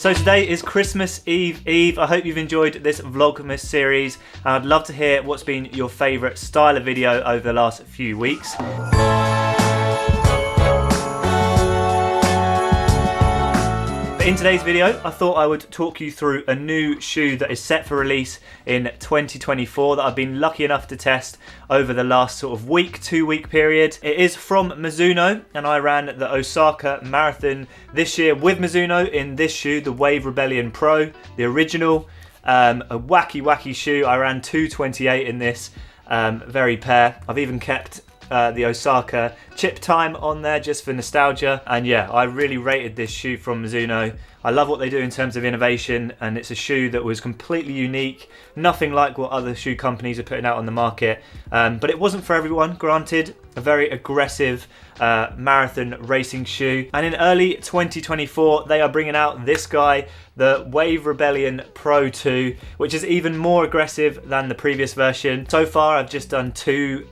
So today is Christmas Eve. I hope you've enjoyed this Vlogmas series. I'd love to hear what's been your favourite style of video over the last few weeks. In today's video, I thought I would talk you through a new shoe that is set for release in 2024 that I've been lucky enough to test over the last sort of week, 2-week period. It is from MIZUNO, and I ran the Osaka Marathon this year with MIZUNO in this shoe, the Wave Rebellion Pro, the original. A wacky shoe. I ran 2:28 in this very pair. I've even kept the Osaka chip time on there just for nostalgia, and yeah, I really rated this shoe from MIZUNO. I love what they do in terms of innovation, and it's a shoe that was completely unique, nothing like what other shoe companies are putting out on the market, but it wasn't for everyone, granted. A very aggressive marathon racing shoe, and in early 2024 they are bringing out this guy, the Wave Rebellion Pro 2, which is even more aggressive than the previous version. So far I've just done 2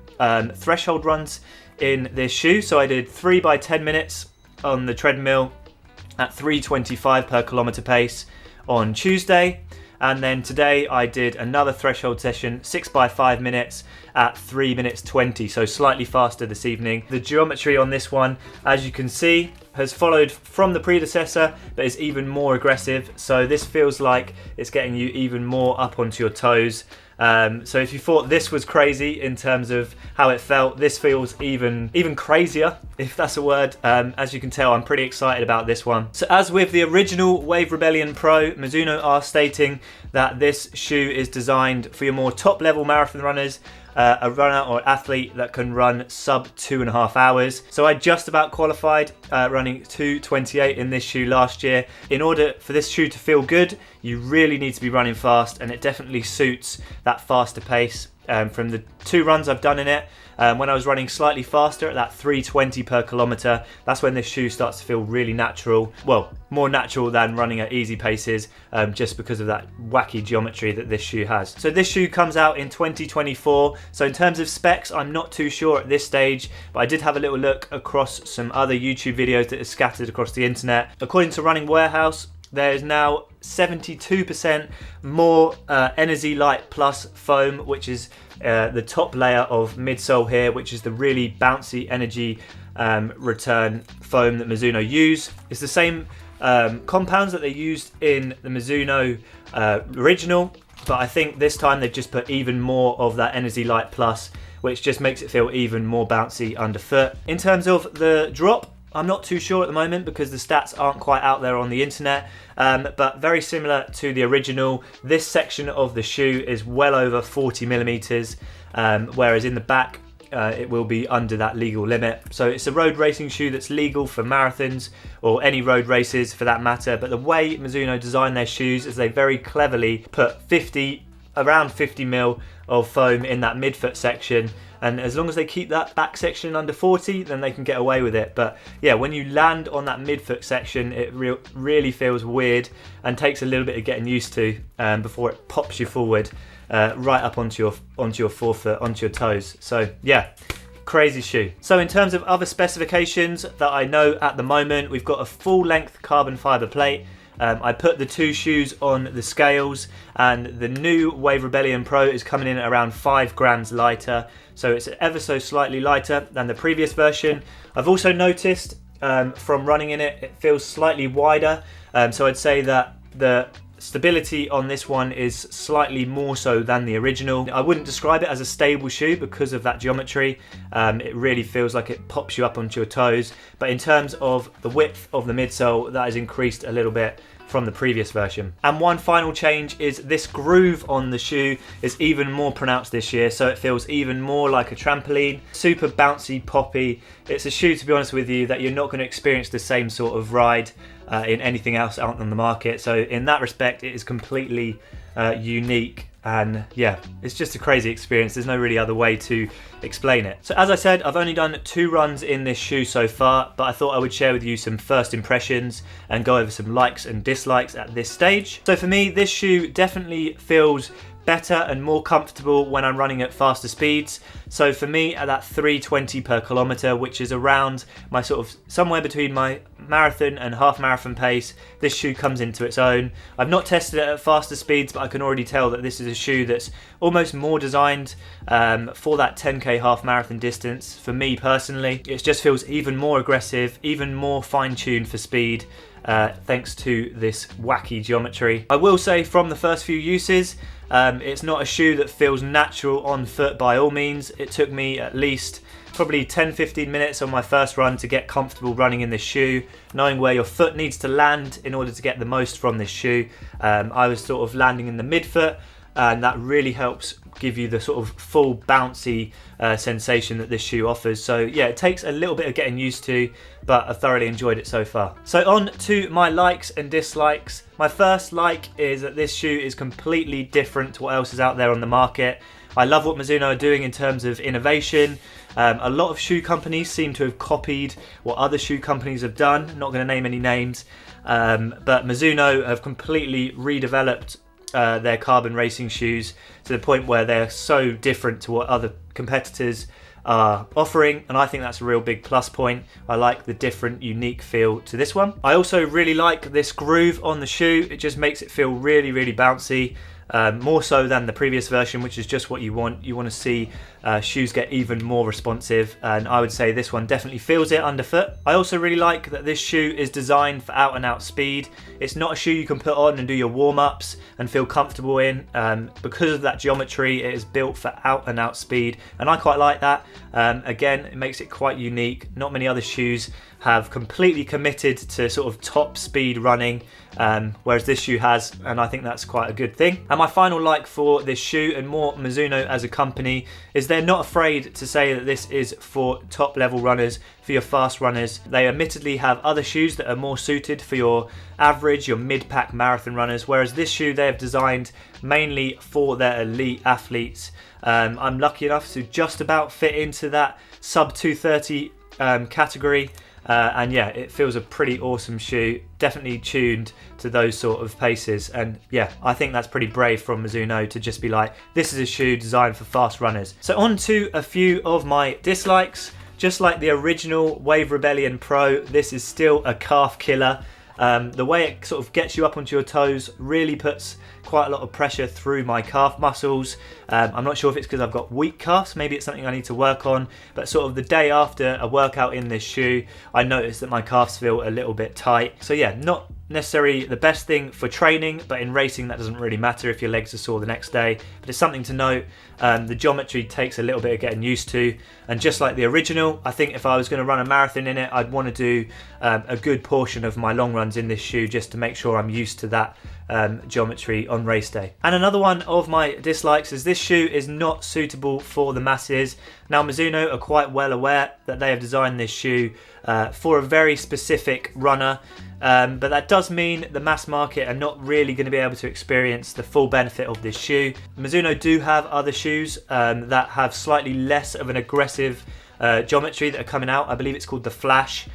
threshold runs in this shoe. So I did 3 by 10 minutes on the treadmill at 3:25 per kilometer pace on Tuesday, and then today I did another threshold session, 6 by 5 minutes at 3 minutes 20, so slightly faster this evening. The geometry on this one, as you can see, has followed from the predecessor, but is even more aggressive. So this feels like it's getting you even more up onto your toes. So if you thought this was crazy in terms of how it felt, this feels even crazier, if that's a word. As you can tell, I'm pretty excited about this one. So as with the original Wave Rebellion Pro, MIZUNO are stating that this shoe is designed for your more top level marathon runners, a runner or athlete that can run sub 2.5 hours. So I just about qualified running 2:28 in this shoe last year. In order for this shoe to feel good, you really need to be running fast, and it definitely suits that faster pace. From the 2 runs I've done in it, when I was running slightly faster at that 3:20 per kilometer, that's when this shoe starts to feel really natural. Well, more natural than running at easy paces, just because of that wacky geometry that this shoe has. So this shoe comes out in 2024. So in terms of specs, I'm not too sure at this stage, but I did have a little look across some other YouTube videos that are scattered across the internet. According to Running Warehouse, there is now 72% more Energy Light Plus foam, which is the top layer of midsole here, which is the really bouncy energy return foam that MIZUNO use. It's the same compounds that they used in the MIZUNO original, but I think this time they've just put even more of that Energy Light Plus, which just makes it feel even more bouncy underfoot. In terms of the drop, I'm not too sure at the moment because the stats aren't quite out there on the internet, but very similar to the original. This section of the shoe is well over 40 millimeters, whereas in the back it will be under that legal limit. So it's a road racing shoe that's legal for marathons or any road races for that matter. But the way MIZUNO designed their shoes is they very cleverly put around 50 mil of foam in that midfoot section, and as long as they keep that back section under 40, then they can get away with it. But yeah, when you land on that midfoot section, it really feels weird and takes a little bit of getting used to before it pops you forward right up onto your forefoot, onto your toes. So yeah, crazy shoe. So in terms of other specifications that I know at the moment, we've got a full length carbon fiber plate. I put the 2 shoes on the scales, and the new Wave Rebellion Pro is coming in at around 5 grams lighter, so it's ever so slightly lighter than the previous version. I've also noticed from running in it, it feels slightly wider, so I'd say that the stability on this one is slightly more so than the original. I wouldn't describe it as a stable shoe because of that geometry. It really feels like it pops you up onto your toes, but in terms of the width of the midsole, that has increased a little bit from the previous version. And one final change is this groove on the shoe is even more pronounced this year, so it feels even more like a trampoline. Super bouncy, poppy. It's a shoe, to be honest with you, that you're not going to experience the same sort of ride in anything else out on the market. So in that respect, it is completely unique, and yeah, it's just a crazy experience. There's no really other way to explain it. So as I said, I've only done 2 runs in this shoe so far, but I thought I would share with you some first impressions and go over some likes and dislikes at this stage. So for me, this shoe definitely feels better and more comfortable when I'm running at faster speeds. So for me, at that 320 per kilometer, which is around my sort of somewhere between my marathon and half marathon pace, this shoe comes into its own. I've not tested it at faster speeds, but I can already tell that this is a shoe that's almost more designed for that 10k half marathon distance. For me personally, it just feels even more aggressive, even more fine-tuned for speed, thanks to this wacky geometry. I will say from the first few uses, it's not a shoe that feels natural on foot by all means. It took me at least probably 10-15 minutes on my first run to get comfortable running in this shoe, knowing where your foot needs to land in order to get the most from this shoe. I was sort of landing in the midfoot, and that really helps give you the sort of full bouncy sensation that this shoe offers. So yeah, it takes a little bit of getting used to, but I thoroughly enjoyed it so far. So on to my likes and dislikes. My first like is that this shoe is completely different to what else is out there on the market. I love what Mizuno are doing in terms of innovation. A lot of shoe companies seem to have copied what other shoe companies have done. I'm not going to name any names, but Mizuno have completely redeveloped their carbon racing shoes to the point where they're so different to what other competitors are offering, and I think that's a real big plus point. I like the different, unique feel to this one. I also really like this groove on the shoe. It just makes it feel really, really bouncy. More so than the previous version, which is just what you want. You want to see shoes get even more responsive, and I would say this one definitely feels it underfoot. I also really like that this shoe is designed for out and out speed. It's not a shoe you can put on and do your warm-ups and feel comfortable in. Because of that geometry, it is built for out and out speed, and I quite like that. Again, it makes it quite unique. Not many other shoes have completely committed to sort of top speed running, whereas this shoe has, and I think that's quite a good thing. And my final like for this shoe, and more Mizuno as a company, is they're not afraid to say that this is for top level runners, for your fast runners. They admittedly have other shoes that are more suited for your average, your mid-pack marathon runners, whereas this shoe they have designed mainly for their elite athletes. I'm lucky enough to just about fit into that sub 230 category. And yeah, it feels a pretty awesome shoe, definitely tuned to those sort of paces. And yeah, I think that's pretty brave from Mizuno to just be like, this is a shoe designed for fast runners. So on to a few of my dislikes. Just like the original Wave Rebellion Pro, this is still a calf killer. The way it sort of gets you up onto your toes really puts quite a lot of pressure through my calf muscles. I'm not sure if it's because I've got weak calves, maybe it's something I need to work on, but sort of the day after a workout in this shoe, I noticed that my calves feel a little bit tight. So yeah, not necessarily the best thing for training, but in racing that doesn't really matter if your legs are sore the next day, but it's something to note. The geometry takes a little bit of getting used to, and just like the original, I think if I was going to run a marathon in it, I'd want to do a good portion of my long runs in this shoe just to make sure I'm used to that geometry on race day. And another one of my dislikes is this shoe is not suitable for the masses. Now Mizuno are quite well aware that they have designed this shoe for a very specific runner, but that does mean the mass market are not really going to be able to experience the full benefit of this shoe. Mizuno do have other shoes that have slightly less of an aggressive geometry that are coming out. I believe it's called the Flash,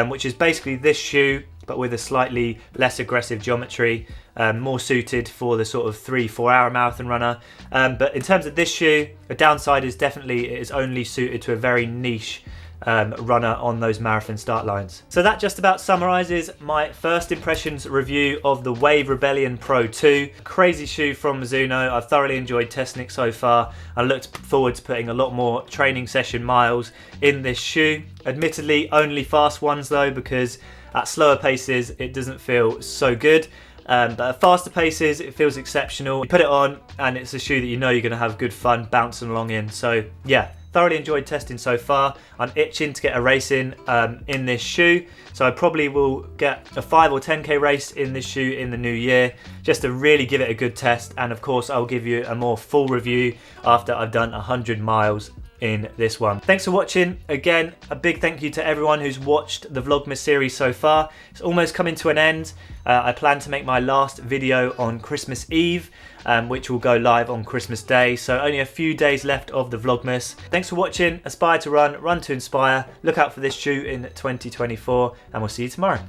which is basically this shoe but with a slightly less aggressive geometry, more suited for the sort of 3-4 hour marathon runner. But in terms of this shoe, the downside is definitely it is only suited to a very niche runner on those marathon start lines. So that just about summarizes my first impressions review of the Wave Rebellion Pro 2. Crazy shoe from Mizuno. I've thoroughly enjoyed testing it so far. I looked forward to putting a lot more training session miles in this shoe. Admittedly, only fast ones though, because at slower paces it doesn't feel so good. But at faster paces it feels exceptional. You put it on and it's a shoe that you know you're going to have good fun bouncing along in. So yeah, thoroughly enjoyed testing so far. I'm itching to get a race in this shoe, so I probably will get a 5 or 10k race in this shoe in the new year, just to really give it a good test. And of course I'll give you a more full review after I've done 100 miles in this one. Thanks for watching. Again, a big thank you to everyone who's watched the Vlogmas series so far. It's almost coming to an end. I plan to make my last video on Christmas Eve, which will go live on Christmas Day, so only a few days left of the Vlogmas. Thanks for watching. Aspire to run, run to inspire. Look out for this shoe in 2024, and we'll see you tomorrow.